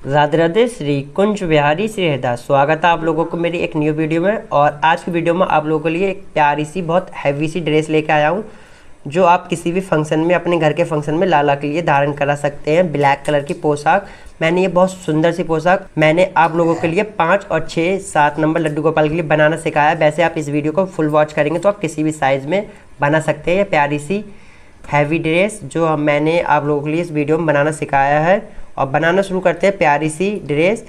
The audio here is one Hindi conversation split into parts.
राधे राधे। श्री कुंज बिहारी श्री हरिदास। स्वागत है आप लोगों को मेरी एक न्यू वीडियो में। और आज की वीडियो में आप लोगों के लिए एक प्यारी सी बहुत हैवी सी ड्रेस लेके आया हूँ, जो आप किसी भी फंक्शन में, अपने घर के फंक्शन में लाला के लिए धारण करा सकते हैं। ब्लैक कलर की पोशाक, मैंने ये बहुत सुंदर सी पोशाक मैंने आप लोगों के लिए 5 और 6, 7 नंबर लड्डू गोपाल के लिए बनाना सिखाया। वैसे आप इस वीडियो को फुल वॉच करेंगे तो आप किसी भी साइज़ में बना सकते हैं। प्यारी सी हैवी ड्रेस जो मैंने आप लोगों के लिए इस वीडियो में बनाना सिखाया है। और बनाना शुरू करते हैं प्यारी सी ड्रेस।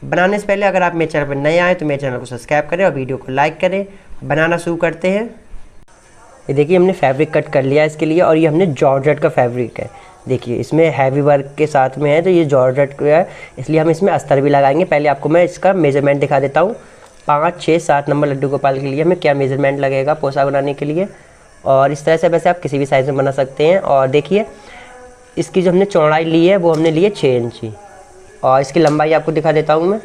बनाने से पहले अगर आप मेरे चैनल पर नए आए तो मेरे चैनल को सब्सक्राइब करें और वीडियो को लाइक करें। बनाना शुरू करते हैं। ये देखिए हमने फैब्रिक कट कर लिया इसके लिए, और ये हमने जॉर्जेट का फैब्रिक है। देखिए इसमें हैवी वर्क के साथ में है, तो ये जॉर्जेट का है, इसलिए हम इसमें अस्तर भी लगाएंगे। पहले आपको मैं इसका मेजरमेंट दिखा देता हूँ। 5, 6, 7 नंबर लड्डू गोपाल के लिए हमें क्या मेजरमेंट लगेगा पोशाक बनाने के लिए। और इस तरह से वैसे आप किसी भी साइज़ में बना सकते हैं। और देखिए इसकी जो हमने चौड़ाई ली है वो हमने ली है 6 इंची, और इसकी लंबाई आपको दिखा देता हूँ मैं।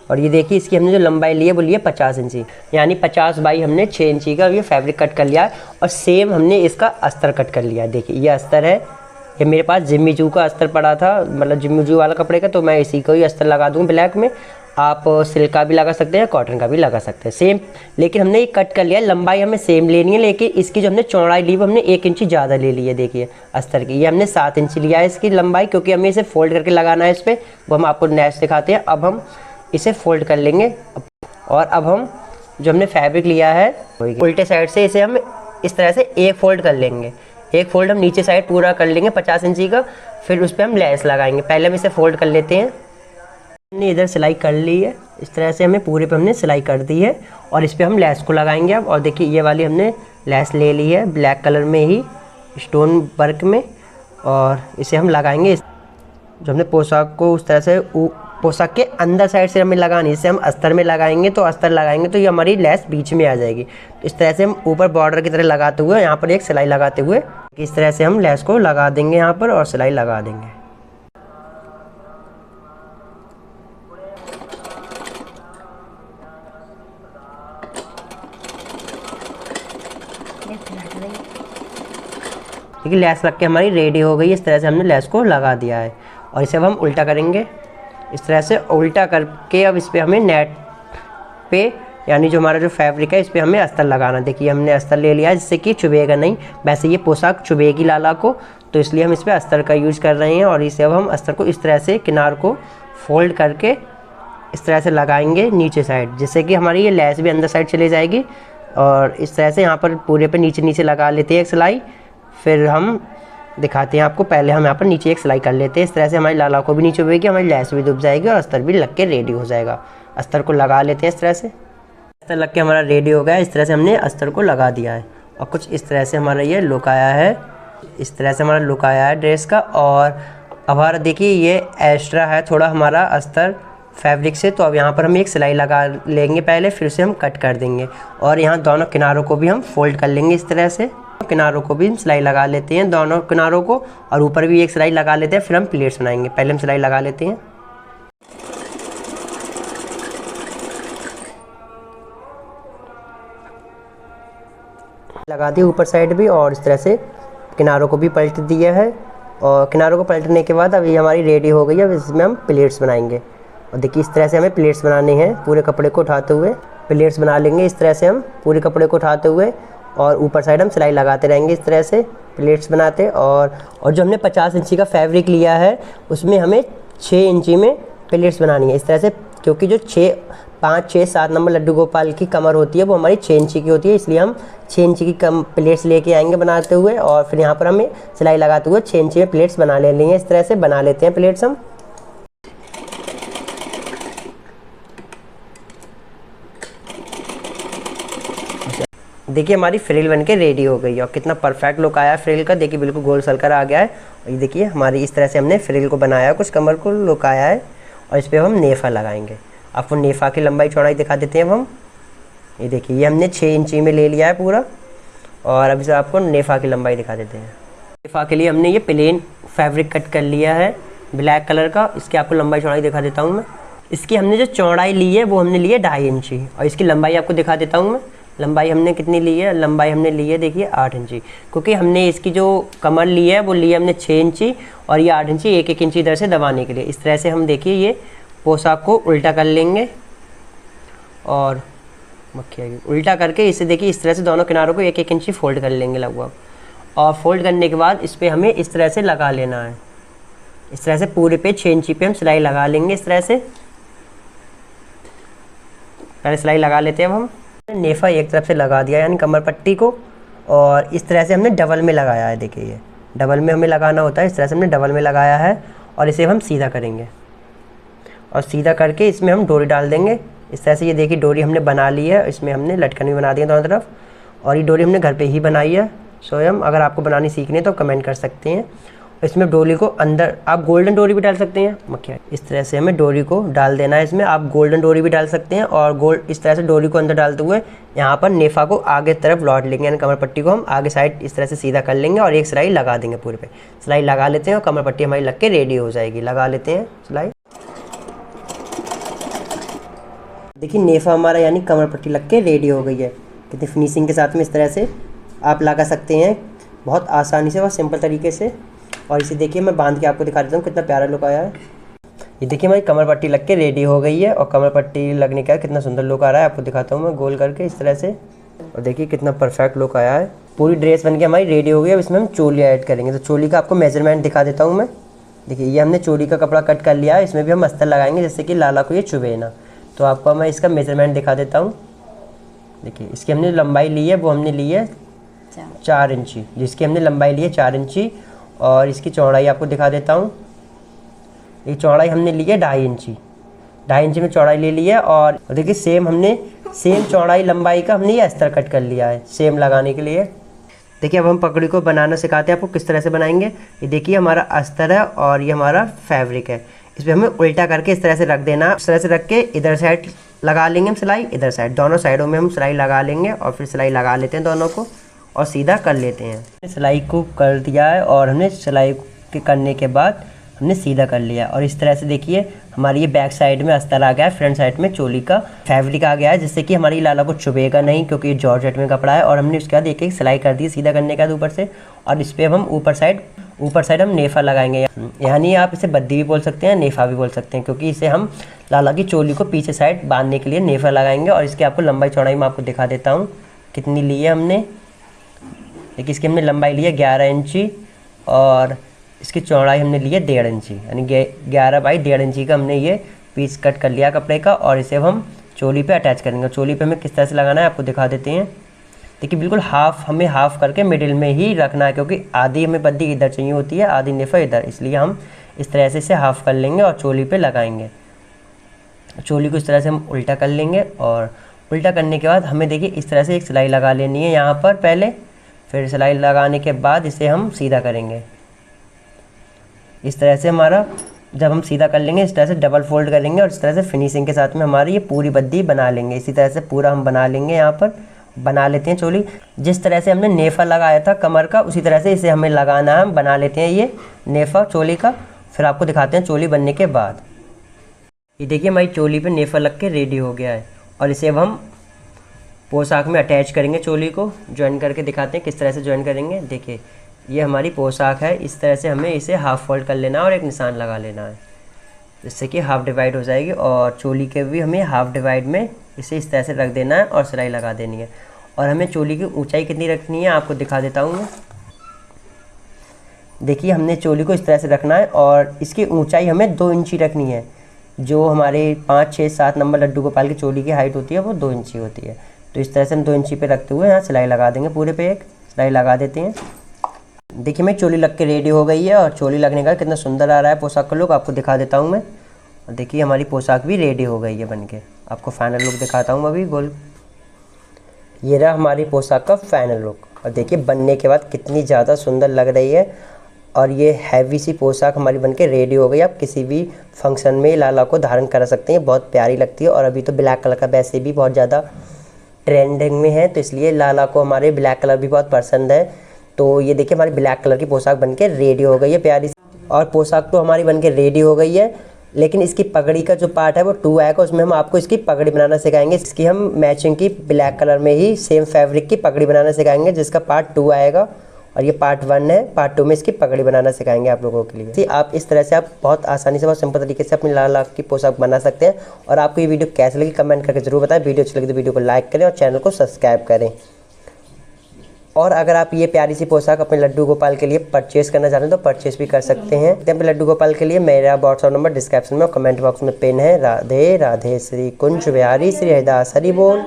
और ये देखिए इसकी हमने जो लंबाई ली है वो ली है 50 इंची, यानी 50 बाई हमने 6 इंची का ये फैब्रिक कट कर लिया है। और सेम हमने इसका अस्तर कट कर लिया है। देखिए ये अस्तर है, ये मेरे पास जिम्मी चू का अस्तर पड़ा था, मतलब जिम्मी चू वाला कपड़े का, तो मैं इसी को ही अस्तर लगा दूँ ब्लैक में। आप सिल्क का भी लगा सकते हैं, कॉटन का भी लगा सकते हैं सेम। लेकिन हमने ये कट कर लिया है, लंबाई हमें सेम लेनी है, लेकिन इसकी जो हमने चौड़ाई ली वो हमने 1 इंची ज़्यादा ले ली है। देखिए अस्तर की ये हमने 7 इंची लिया है इसकी लंबाई, क्योंकि हमें इसे फोल्ड करके लगाना है इस पर। वो हम आपको नेक्स्ट दिखाते हैं। अब हम इसे फोल्ड कर लेंगे, और अब हम जो हमने फैब्रिक लिया है उल्टे साइड से इसे हम इस तरह से एक फोल्ड कर लेंगे। एक फोल्ड हम नीचे साइड पूरा कर लेंगे 50 इंची का, फिर उस पर हम लेस लगाएंगे। पहले हम इसे फोल्ड कर लेते हैं। हमने इधर सिलाई कर ली है, इस तरह से हमें पूरे पे हमने सिलाई कर दी है, और इस पे हम लेस को लगाएंगे अब। और देखिए ये वाली हमने लेस ले ली है ब्लैक कलर में ही स्टोन वर्क में, और इसे हम लगाएंगे। जो हमने पोशाक को उस तरह से पोशाक के अंदर साइड से हमें लगानी, इसे हम अस्तर में लगाएंगे, तो अस्तर लगाएंगे तो ये हमारी लेस बीच में आ जाएगी। तो इस तरह से हम ऊपर बॉर्डर की तरह लगाते हुए यहाँ पर एक सिलाई लगाते हुए इस तरह से हम लेस को लगा देंगे यहाँ पर, और सिलाई लगा देंगे। देखिए लेस लग के हमारी रेडी हो गई। इस तरह से हमने लेस को लगा दिया है, और इसे अब हम उल्टा करेंगे। इस तरह से उल्टा करके अब इस पर हमें नेट पे, यानी जो हमारा जो फैब्रिक है इस पर हमें अस्तर लगाना। देखिए हमने अस्तर ले लिया है, जिससे कि चुभेगा नहीं। वैसे ये पोशाक चुभेगी लाला को, तो इसलिए हम इस पर अस्तर का यूज़ कर रहे हैं। और इसे अब हम अस्तर को इस तरह से किनार को फोल्ड करके इस तरह से लगाएंगे नीचे साइड, जिससे कि हमारी ये लेस भी अंदर साइड चली जाएगी। और इस तरह से यहाँ पर पूरे पे नीचे नीचे लगा लेते हैं एक सिलाई, फिर हम दिखाते हैं आपको। पहले हम यहाँ पर नीचे एक सिलाई कर लेते हैं। इस तरह से हमारी लाला को भी नीचे चुभेगी, हमारी लेस भी डूब जाएगी, और अस्तर भी लग के रेडी हो जाएगा। अस्तर को लगा लेते हैं इस तरह से। अस्तर लग के हमारा रेडी हो गया। इस तरह से हमने अस्तर को लगा दिया है, और कुछ इस तरह से हमारा ये लुक आया है। इस तरह से हमारा लुक आया है ड्रेस का। और अब हमारा देखिए ये एक्स्ट्रा है थोड़ा हमारा अस्तर फैब्रिक से, तो अब यहाँ पर हम एक सिलाई लगा लेंगे पहले, फिर से हम कट कर देंगे। और यहाँ दोनों किनारों को भी हम फोल्ड कर लेंगे इस तरह से। किनारों को भी हम सिलाई लगा लेते हैं, दोनों किनारों को, और ऊपर भी एक सिलाई लगा लेते हैं, फिर हम प्लेट्स बनाएंगे। पहले हम सिलाई लगा लेते हैं। लगा दी ऊपर साइड भी, और इस तरह से किनारों को भी पलट दिया है। और किनारों को पलटने के बाद अब ये हमारी रेडी हो गई है। अब इसमें हम प्लेट्स बनाएंगे। और देखिए इस तरह से हमें प्लेट्स बनाने हैं, पूरे कपड़े को उठाते हुए प्लेट्स बना लेंगे। इस तरह से हम पूरे कपड़े को उठाते हुए, और ऊपर साइड हम सिलाई लगाते रहेंगे इस तरह से प्लेट्स बनाते। और जो हमने 50 इंची का फैब्रिक लिया है उसमें हमें 6 इंची में प्लेट्स बनानी है इस तरह से, क्योंकि जो 5, 6, 7 नंबर लड्डू गोपाल की कमर होती है वो हमारी 6 इंची की होती है, इसलिए हम 6 इंची की प्लेट्स लेके आएंगे बनाते हुए। और फिर यहाँ पर हमें सिलाई लगाते हुए 6 इंची में प्लेट्स बना लेंगे। इस तरह से बना लेते हैं प्लेट्स हम। देखिए हमारी फ्रिल बनके रेडी हो गई है, और कितना परफेक्ट लुक आया फ्रिल का। देखिए बिल्कुल गोल सर्कल आ गया है। और ये देखिए हमारी इस तरह से हमने फ्रिल को बनाया, कुछ कमर को लुक आया है। और इस पर हम नेफा लगाएंगे। आपको नेफा की लंबाई चौड़ाई दिखा देते हैं हम। ये देखिए ये हमने 6 इंची में ले लिया है पूरा, और अभी से आपको नेफा की लंबाई दिखा देते हैं। नेफा के लिए हमने ये प्लेन फैब्रिक कट कर लिया है ब्लैक कलर का। इसकी आपको लंबाई चौड़ाई दिखा देता हूँ मैं। इसकी हमने जो चौड़ाई ली है वो हमने ली है 2.5 इंची, और इसकी लंबाई आपको दिखा देता हूँ मैं। लंबाई हमने कितनी ली है, लंबाई हमने ली है देखिए 8 इंची, क्योंकि हमने इसकी जो कमर ली है वो ली है हमने 6 इंची और ये 8 इंची, एक इंची इधर से दबाने के लिए। इस तरह से हम देखिए ये पोशाक को उल्टा कर लेंगे और उल्टा करके इसे देखिए इस तरह से दोनों किनारों को एक इंची फोल्ड कर लेंगे लगभग। और फोल्ड करने के बाद इस पर हमें इस तरह से लगा लेना है। इस तरह से पूरे पे 6 इंची पे हम सिलाई लगा लेंगे। इस तरह से पहले सिलाई लगा लेते हैं। अब हम नेफा एक तरफ से लगा दिया यानी कमर पट्टी को, और इस तरह से हमने डबल में लगाया है। देखिए ये डबल में हमें लगाना होता है, इस तरह से हमने डबल में लगाया है और इसे हम सीधा करेंगे और सीधा करके इसमें हम डोरी डाल देंगे। इस तरह से ये देखिए डोरी हमने बना ली है, इसमें हमने लटकन भी बना दी है दोनों तरफ, और ये डोरी हमने घर पे ही बनाई है स्वयं। अगर आपको बनानी सीखनी है तो कमेंट कर सकते हैं। इसमें डोरी को अंदर आप गोल्डन डोरी भी डाल सकते हैं मक्खिया। इस तरह से हमें डोरी को डाल देना है इसमें, आप गोल्डन डोरी भी डाल सकते हैं। और गोल्ड इस तरह से डोरी को अंदर डालते हुए यहाँ पर नेफा को आगे तरफ लौट लेंगे, यानी कमर पट्टी को हम आगे साइड इस तरह से सीधा कर लेंगे और एक सिलाई लगा देंगे। पूरे पे सिलाई लगा लेते हैं और कमर पट्टी हमारी लग के रेडी हो जाएगी। लगा लेते हैं सिलाई। देखिए नेफा हमारा यानी कमर पट्टी लग के रेडी हो गई है। कितनी फिनिशिंग के साथ में इस तरह से आप लगा सकते हैं, बहुत आसानी से, बहुत सिंपल तरीके से। और इसे देखिए मैं बांध के आपको दिखा देता हूँ कितना प्यारा लुक आया है। ये देखिए हमारी कमर पट्टी लग के रेडी हो गई है और कमर पट्टी लगने का कितना सुंदर लुक आ रहा है, आपको दिखाता हूँ मैं गोल करके इस तरह से। और देखिए कितना परफेक्ट लुक आया है। पूरी ड्रेस बन के हमारी रेडी हो गई है। अब इसमें हम चोली ऐड करेंगे, तो चोली का आपको मेजरमेंट दिखा देता हूँ मैं। देखिए ये हमने चोली का कपड़ा कट कर लिया है, इसमें भी हम अस्तर लगाएंगे जिससे कि लाला को ये चुभे ना। तो आपको मैं इसका मेजरमेंट दिखा देता हूँ। देखिए इसकी हमने लंबाई ली है, वो हमने ली है 4 इंची, जिसकी हमने लंबाई ली है 4 इंची। और इसकी चौड़ाई आपको दिखा देता हूँ। ये चौड़ाई हमने ली है 2.5 इंची, 2.5 इंची में चौड़ाई ले ली है। और देखिए सेम चौड़ाई लंबाई का हमने ये अस्तर कट कर लिया है सेम लगाने के लिए। देखिए अब हम पगड़ी को बनाना सिखाते हैं आपको किस तरह से बनाएंगे। ये देखिए हमारा अस्तर है और ये हमारा फैब्रिक है, इस पर हमें उल्टा करके इस तरह से रख देना। इस तरह से रख के इधर साइड लगा लेंगे हम सिलाई, इधर साइड, दोनों साइडों में हम सिलाई लगा लेंगे और फिर सिलाई लगा लेते हैं दोनों को और सीधा कर लेते हैं। सिलाई को कर दिया है और हमने सिलाई के करने के बाद हमने सीधा कर लिया। और इस तरह से देखिए हमारी ये बैक साइड में अस्तर आ गया है, फ्रंट साइड में चोली का फैब्रिक आ गया है, जिससे कि हमारी लाला को चुभेगा नहीं, क्योंकि ये जॉर्जेट में कपड़ा है। और हमने उसके बाद एक सिलाई कर दी सीधा करने के बाद ऊपर से, और इस पर हम ऊपर साइड हम नेफा लगाएंगे। यानी आप इसे बद्दी भी बोल सकते हैं, नेफा भी बोल सकते हैं, क्योंकि इसे हम लाला की चोली को पीछे साइड बांधने के लिए नेफा लगाएंगे। और इसकी आपको लंबाई चौड़ाई मैं आपको दिखा देता हूँ कितनी ली है हमने। देखिए इसकी हमने लंबाई ली है 11 इंची और इसकी चौड़ाई हमने ली है 1.5 इंची, यानी 11 बाई 1.5 इंची का हमने ये पीस कट कर लिया कपड़े का। और इसे हम चोली पे अटैच करेंगे। चोली पे हमें किस तरह से लगाना है आपको दिखा देते हैं। देखिए बिल्कुल हमें हाफ करके मिडिल में ही रखना है, क्योंकि आधी हमें बद्दी इधर चाहिए होती है, आधी नेफा इधर, इसलिए हम इस तरह से इसे हाफ कर लेंगे और चोली पे लगाएंगे। चोली को इस तरह से हम उल्टा कर लेंगे और उल्टा करने के बाद हमें देखिए इस तरह से एक सिलाई लगा लेनी है यहाँ पर पहले, फिर सिलाई लगाने के बाद इसे हम सीधा करेंगे। इस तरह से हमारा जब हम सीधा कर लेंगे इस तरह से डबल फोल्ड करेंगे और इस तरह से फिनिशिंग के साथ में हमारी ये पूरी बद्दी बना लेंगे। इसी तरह से पूरा हम बना लेंगे, यहाँ पर बना लेते हैं चोली। जिस तरह से हमने नेफा लगाया था कमर का, उसी तरह से इसे हमें लगाना है। हम बना लेते हैं ये नेफा चोली का, फिर आपको दिखाते हैं चोली बनने के बाद। ये देखिए हमारी चोली पे नेफा लग के रेडी हो गया है और इसे अब हम पोशाक में अटैच करेंगे। चोली को ज्वाइन करके दिखाते हैं किस तरह से ज्वाइन करेंगे। देखिए ये हमारी पोशाक है, इस तरह से हमें इसे हाफ फोल्ड कर लेना है और एक निशान लगा लेना है, जिससे कि हाफ डिवाइड हो जाएगी। और चोली के भी हमें हाफ डिवाइड में इसे इस तरह से रख देना है और सिलाई लगा देनी है। और हमें चोली की ऊंचाई कितनी रखनी है आपको दिखा देता हूँ मैं। देखिए हमने चोली को इस तरह से रखना है और इसकी ऊंचाई हमें 2 इंची रखनी है। जो हमारे 5, 6, 7 नंबर लड्डू गोपाल की चोली की हाइट होती है वो 2 इंची होती है। तो इस तरह से हम 2 इंची पे रखते हुए यहाँ सिलाई लगा देंगे। पूरे पे एक सिलाई लगा देते हैं। देखिए मेरी चोली लग के रेडी हो गई है और चोली लगने का कितना सुंदर आ रहा है पोशाक का लुक, आपको दिखा देता हूँ मैं। और देखिए हमारी पोशाक भी रेडी हो गई है बनके, आपको फाइनल लुक दिखाता हूँ मैं अभी गोल। ये रहा हमारी पोशाक का फाइनल लुक और देखिए बनने के बाद कितनी ज़्यादा सुंदर लग रही है। और ये हैवी सी पोशाक हमारी बनके रेडी हो गई। आप किसी भी फंक्शन में लाला को धारण कर सकते हैं, बहुत प्यारी लगती है। और अभी तो ब्लैक कलर का वैसे भी बहुत ज़्यादा ट्रेंडिंग में है, तो इसलिए लाला को हमारे ब्लैक कलर भी बहुत पसंद है। तो ये देखिए हमारी ब्लैक कलर की पोशाक बनके रेडी हो गई है प्यारी सी। और पोशाक तो हमारी बनके रेडी हो गई है। लेकिन इसकी पगड़ी का जो पार्ट है वो 2 आएगा, उसमें हम आपको इसकी पगड़ी बनाना सिखाएंगे। इसकी हम मैचिंग की ब्लैक कलर में ही सेम फैब्रिक की पगड़ी बनाना सिखाएंगे, जिसका पार्ट 2 आएगा और ये पार्ट 1 है। पार्ट 2 में इसकी पगड़ी बनाना सिखाएंगे आप लोगों के लिए। जी, आप इस तरह से आप बहुत आसानी से, बहुत सिंपल तरीके से अपनी लाल की पोशाक बना सकते हैं। और आपको ये वीडियो कैसे लगी कमेंट करके जरूर बताएं। वीडियो अच्छी लगी तो वीडियो को लाइक करें और चैनल को सब्सक्राइब करें। और अगर आप ये प्यारी सी पोशाक अपने लड्डू गोपाल के लिए परचेस करना चाहते हैं तो परचेस भी कर सकते हैं। अपने लड्डू गोपाल के लिए मेरा व्हाट्सएप नंबर डिस्क्रिप्शन में और कमेंट बॉक्स में पिन है। राधे राधे, श्री कुंज बिहारी श्री हरिदास हरि बोल।